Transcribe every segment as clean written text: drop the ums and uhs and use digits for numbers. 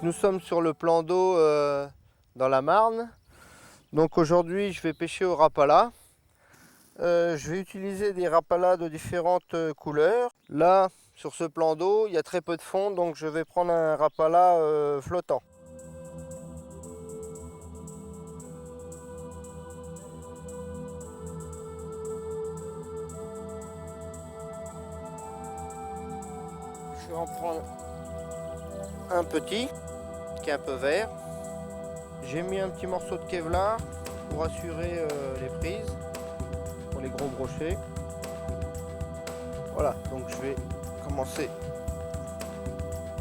Nous sommes sur le plan d'eau dans la Marne. Donc aujourd'hui je vais pêcher au Rapala. Je vais utiliser des Rapalas de différentes couleurs. Là sur ce plan d'eau il y a très peu de fond, donc je vais prendre un Rapala flottant. Je vais en prendre un petit qui est un peu vert. J'ai mis un petit morceau de Kevlar pour assurer les prises pour les gros brochets. Voilà, donc je vais commencer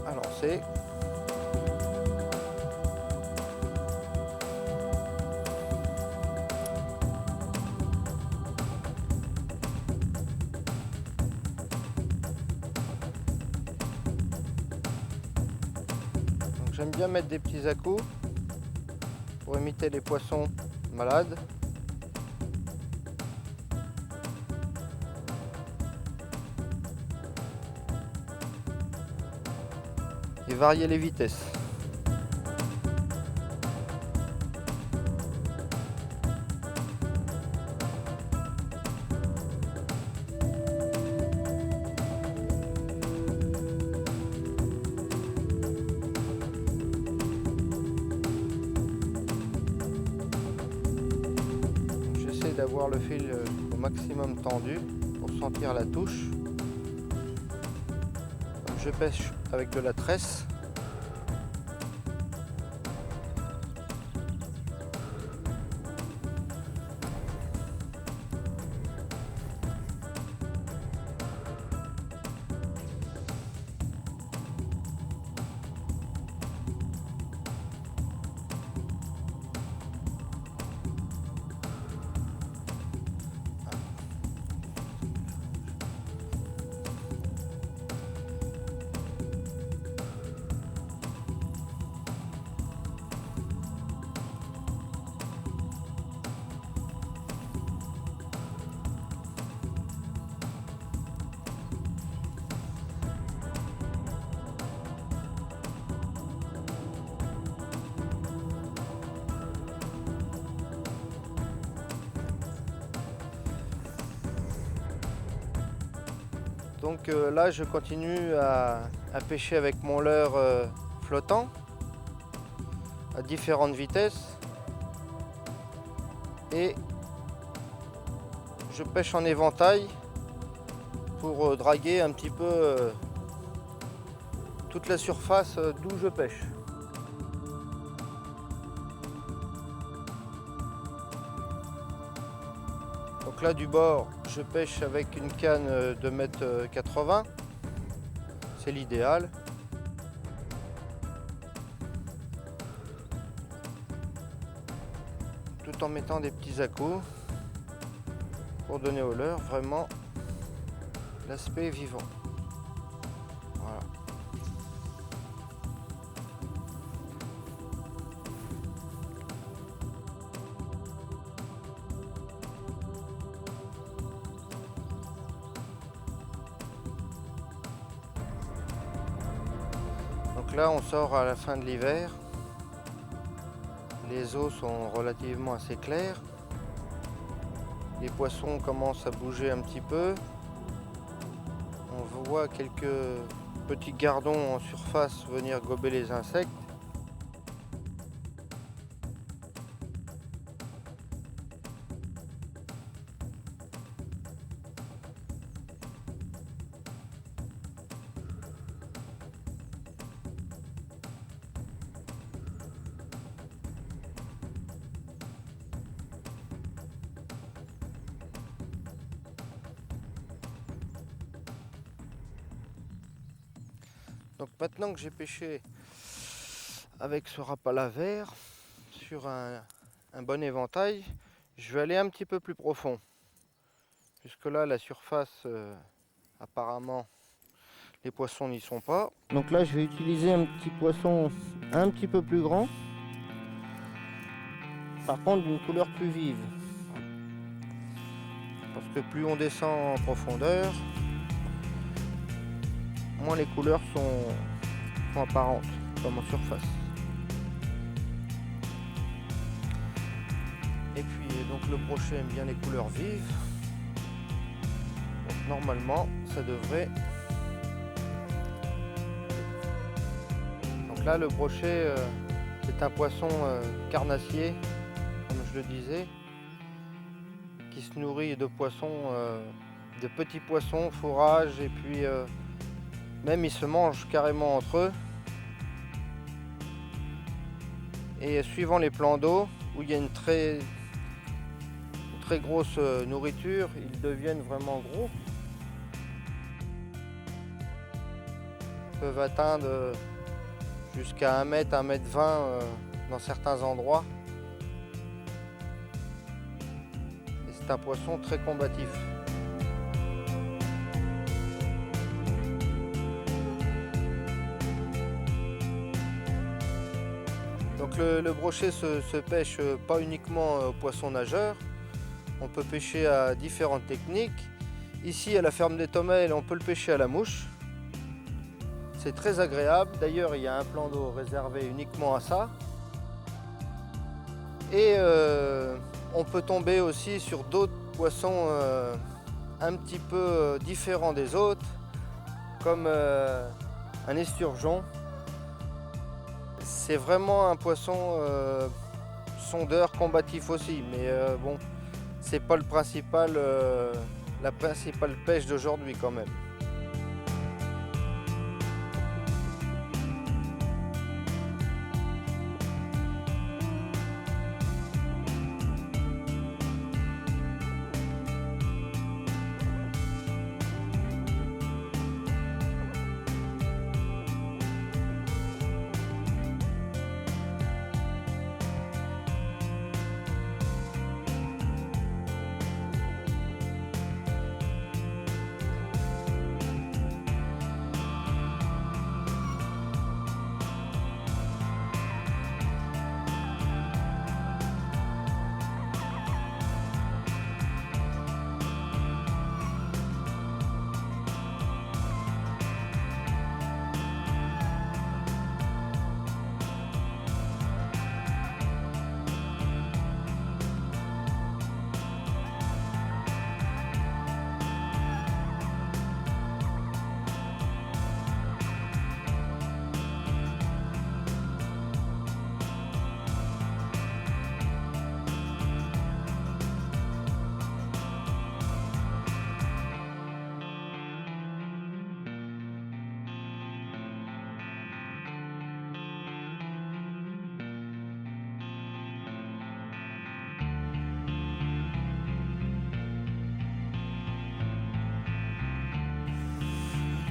à lancer. Donc j'aime bien mettre des petits à-coups pour imiter les poissons malades. Et varier les vitesses. J'essaie d'avoir le fil au maximum tendu pour sentir la touche. Je pêche avec de la tresse. Donc là je continue à pêcher avec mon leurre flottant à différentes vitesses et je pêche en éventail pour draguer un petit peu toute la surface d'où je pêche. Donc là du bord, je pêche avec une canne de 1,80 m, c'est l'idéal. Tout en mettant des petits à-coups pour donner au leurre vraiment l'aspect vivant. Voilà. Donc là on sort à la fin de l'hiver, les eaux sont relativement assez claires, les poissons commencent à bouger un petit peu, on voit quelques petits gardons en surface venir gober les insectes. Donc maintenant que j'ai pêché avec ce Rapala vert sur un bon éventail, je vais aller un petit peu plus profond. Puisque là la surface apparemment les poissons n'y sont pas. Donc là je vais utiliser un petit poisson un petit peu plus grand. Par contre d'une couleur plus vive. Parce que plus on descend en profondeur, moins les couleurs sont apparentes. comme en surface. Et puis donc le brochet aime bien les couleurs vives. Donc normalement ça devrait. Donc là le brochet c'est un poisson carnassier, comme je le disais, qui se nourrit de poissons, de petits poissons, fourrage, et puis même ils se mangent carrément entre eux. Et suivant les plans d'eau où il y a une très grosse nourriture, ils deviennent vraiment gros. Ils peuvent atteindre jusqu'à 1 mètre, 1 mètre 20 dans certains endroits. Et c'est un poisson très combatif. Donc le brochet se pêche pas uniquement au poisson nageur. On peut pêcher à différentes techniques. Ici à la ferme des Tomelles, on peut le pêcher à la mouche. C'est très agréable. D'ailleurs, il y a un plan d'eau réservé uniquement à ça. Et on peut tomber aussi sur d'autres poissons un petit peu différents des autres, comme un esturgeon. C'est vraiment un poisson sondeur, combatif aussi, mais bon, c'est pas la principale pêche d'aujourd'hui quand même.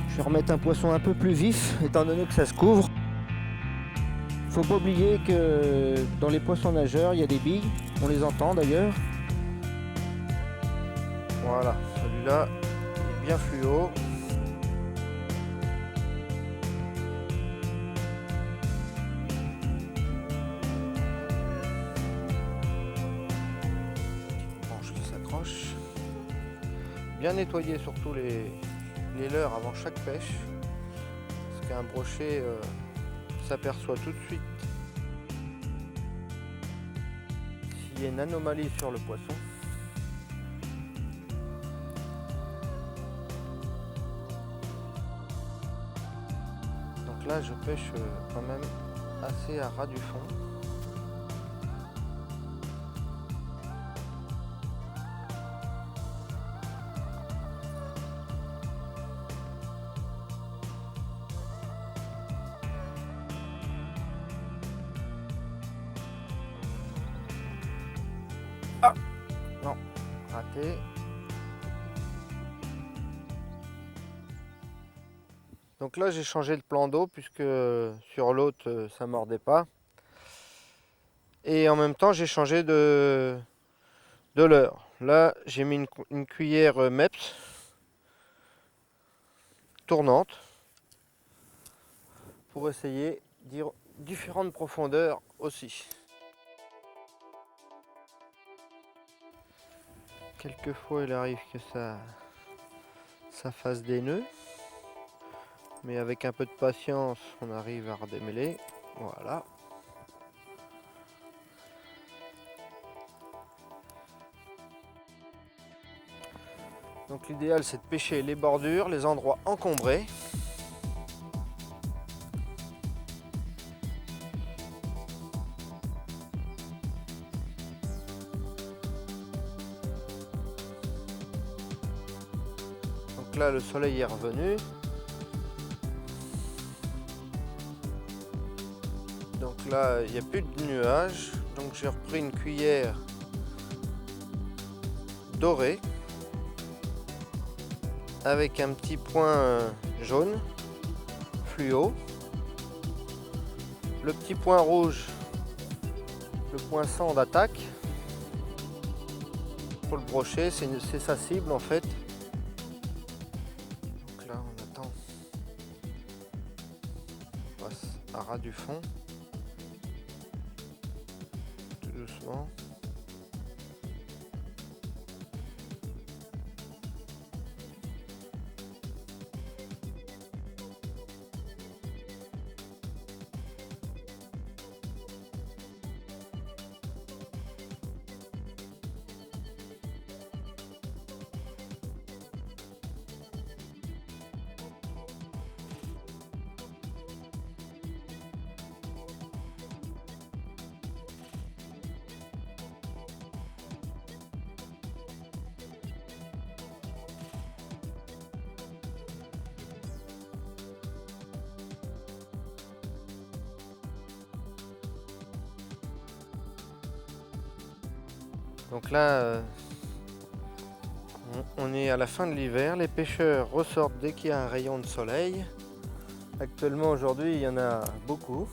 Je vais remettre un poisson un peu plus vif, étant donné que ça se couvre. Faut pas oublier que dans les poissons nageurs, il y a des billes, on les entend d'ailleurs. Voilà, celui-là est bien fluo. Petite branche qui s'accroche. Bien nettoyer surtout les leurres avant chaque pêche, parce qu'un brochet s'aperçoit tout de suite s'il y a une anomalie sur le poisson. Donc là je pêche quand même assez à ras du fond. Ah non, raté. Donc là j'ai changé de plan d'eau puisque sur l'autre ça mordait pas. Et en même temps j'ai changé de leurre. Là j'ai mis une cuillère Mepps tournante pour essayer différentes profondeurs aussi. Quelquefois il arrive que ça fasse des nœuds. Mais avec un peu de patience, on arrive à redémêler. Voilà. Donc l'idéal, c'est de pêcher les bordures, les endroits encombrés. Donc là, le soleil est revenu. Donc là, il n'y a plus de nuages. Donc j'ai repris une cuillère dorée avec un petit point jaune fluo. Le petit point rouge, le poinçon d'attaque. Pour le brocher, c'est sa cible en fait. Donc là, on attend. On passe à ras du fond. Tout doucement. Donc là, on est à la fin de l'hiver. Les pêcheurs ressortent dès qu'il y a un rayon de soleil. Actuellement, aujourd'hui, il y en a beaucoup.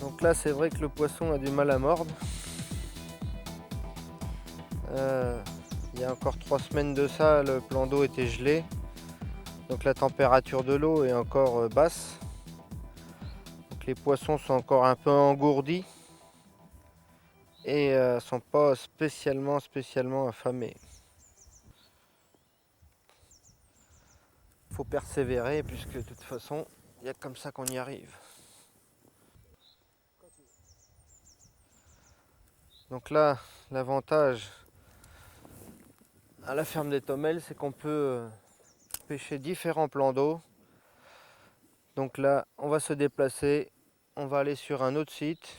Donc là, c'est vrai que le poisson a du mal à mordre. Il y a encore 3 semaines de ça, le plan d'eau était gelé. Donc la température de l'eau est encore basse. Donc les poissons sont encore un peu engourdis. et sont pas spécialement affamés. Faut persévérer puisque de toute façon, il y a comme ça qu'on y arrive. Donc là, l'avantage à la ferme des Tomelles, c'est qu'on peut pêcher différents plans d'eau. Donc là, on va se déplacer, on va aller sur un autre site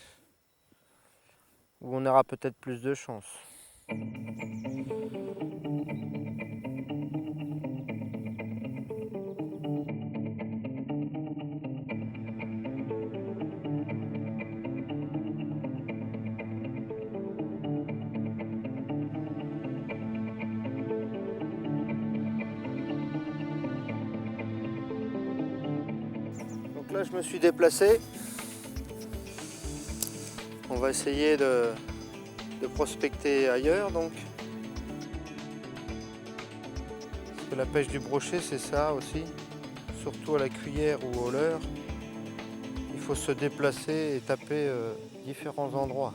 où on aura peut-être plus de chance. Donc là, je me suis déplacé. On va essayer de prospecter ailleurs donc. Parce que la pêche du brochet, c'est ça aussi. Surtout à la cuillère ou au leurre. Il faut se déplacer et taper différents endroits.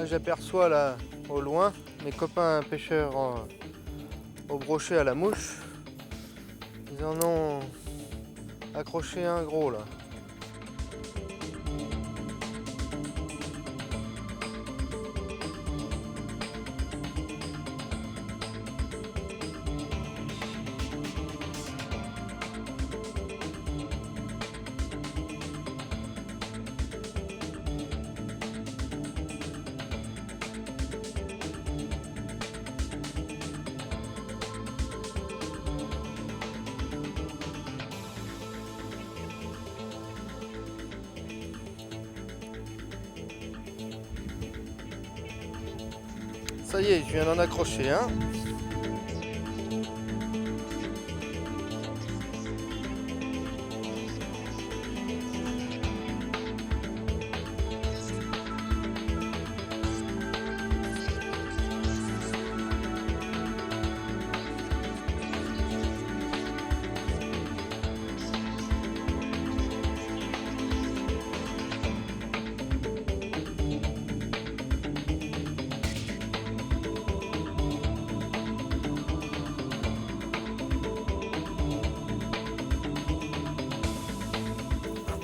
J'aperçois là au loin mes copains pêcheurs au brochet à la mouche. Ils en ont accroché un gros là. Ça y est, je viens d'en accrocher un.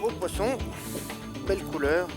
Beau poisson, belle couleur.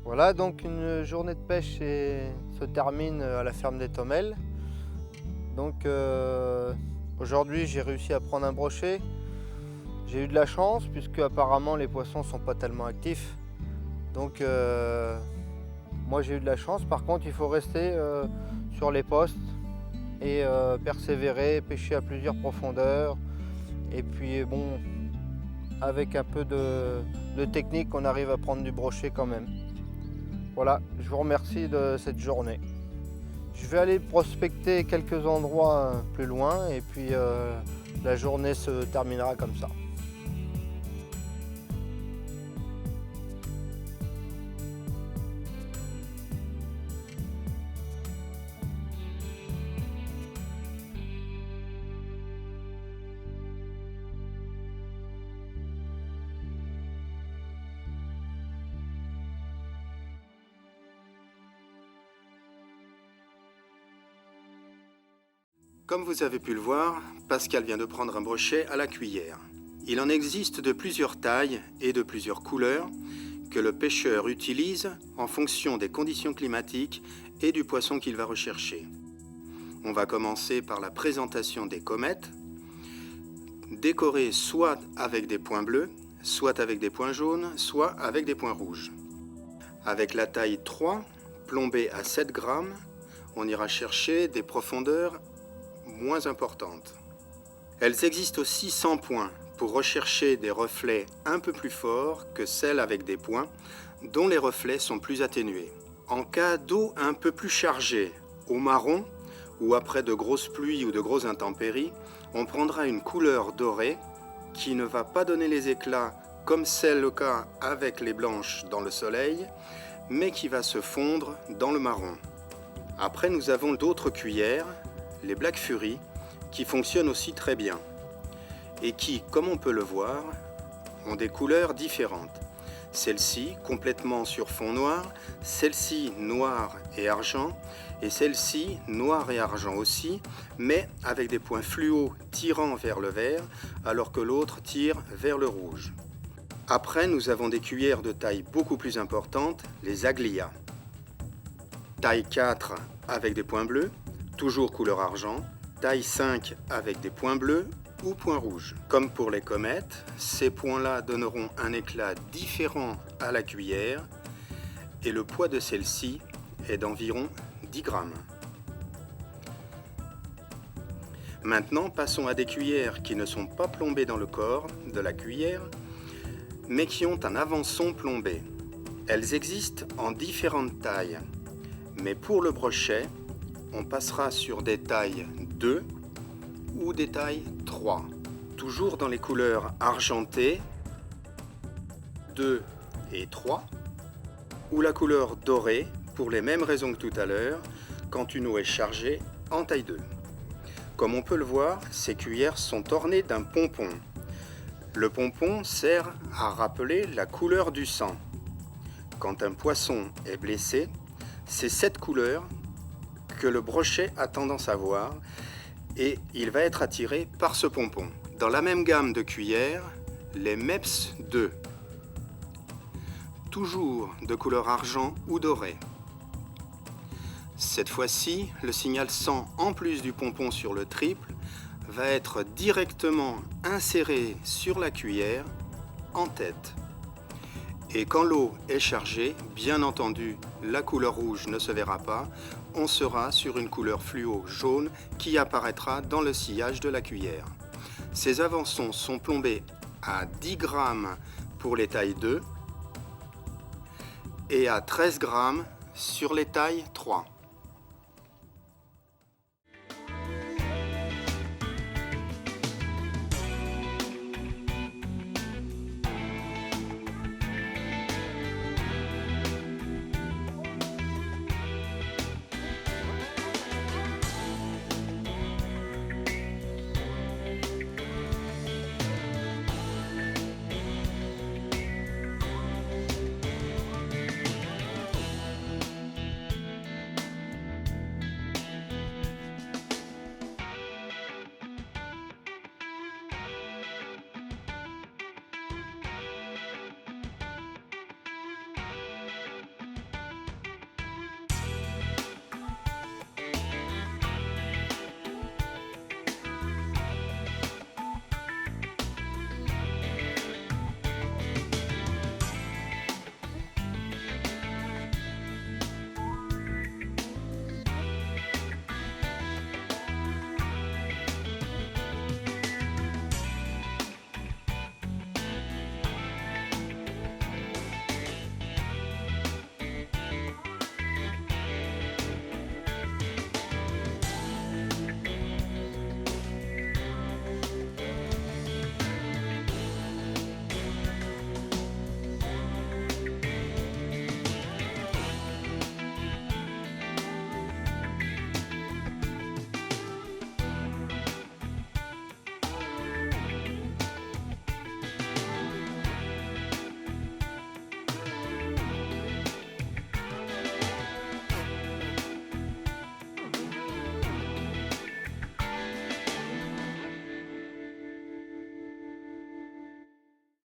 Voilà, donc une journée de pêche se termine à la ferme des Tomelles. Donc aujourd'hui j'ai réussi à prendre un brochet. J'ai eu de la chance puisque apparemment les poissons sont pas tellement actifs. Donc moi j'ai eu de la chance. Par contre il faut rester sur les postes et persévérer, pêcher à plusieurs profondeurs. Et puis bon, avec un peu de technique, on arrive à prendre du brochet quand même. Voilà, je vous remercie de cette journée. Je vais aller prospecter quelques endroits plus loin et puis la journée se terminera comme ça. Comme vous avez pu le voir, Pascal vient de prendre un brochet à la cuillère. Il en existe de plusieurs tailles et de plusieurs couleurs que le pêcheur utilise en fonction des conditions climatiques et du poisson qu'il va rechercher. On va commencer par la présentation des comètes. décorés soit avec des points bleus, soit avec des points jaunes, soit avec des points rouges. Avec la taille 3, plombée à 7 grammes, on ira chercher des profondeurs moins importantes. Elles existent aussi sans points, pour rechercher des reflets un peu plus forts que celles avec des points, dont les reflets sont plus atténués. En cas d'eau un peu plus chargée, au marron, ou après de grosses pluies ou de grosses intempéries, on prendra une couleur dorée qui ne va pas donner les éclats comme c'est le cas avec les blanches dans le soleil, mais qui va se fondre dans le marron. Après, nous avons d'autres cuillères, les Black Fury, qui fonctionnent aussi très bien et qui, comme on peut le voir, ont des couleurs différentes. Celle-ci complètement sur fond noir, celle-ci noir et argent, et celle-ci noir et argent aussi, mais avec des points fluo tirant vers le vert, alors que l'autre tire vers le rouge. Après, nous avons des cuillères de taille beaucoup plus importante, les Aglia. Taille 4 avec des points bleus, toujours couleur argent, taille 5 avec des points bleus ou points rouges. Comme pour les comètes, ces points-là donneront un éclat différent à la cuillère et le poids de celle-ci est d'environ 10 grammes. Maintenant, passons à des cuillères qui ne sont pas plombées dans le corps de la cuillère, mais qui ont un avançon plombé. Elles existent en différentes tailles, mais pour le brochet, on passera sur des tailles 2 ou des tailles 3. Toujours dans les couleurs argentées, 2 et 3, ou la couleur dorée, pour les mêmes raisons que tout à l'heure, quand une eau est chargée en taille 2. Comme on peut le voir, ces cuillères sont ornées d'un pompon. Le pompon sert à rappeler la couleur du sang. Quand un poisson est blessé, c'est cette couleur que le brochet a tendance à voir et il va être attiré par ce pompon. Dans la même gamme de cuillères, les Mepps 2, toujours de couleur argent ou doré. Cette fois-ci, le signal sang, en plus du pompon sur le triple, va être directement inséré sur la cuillère en tête. Et quand l'eau est chargée, bien entendu, la couleur rouge ne se verra pas, on sera sur une couleur fluo jaune qui apparaîtra dans le sillage de la cuillère. Ces avançons sont plombés à 10 grammes pour les tailles 2 et à 13 grammes sur les tailles 3.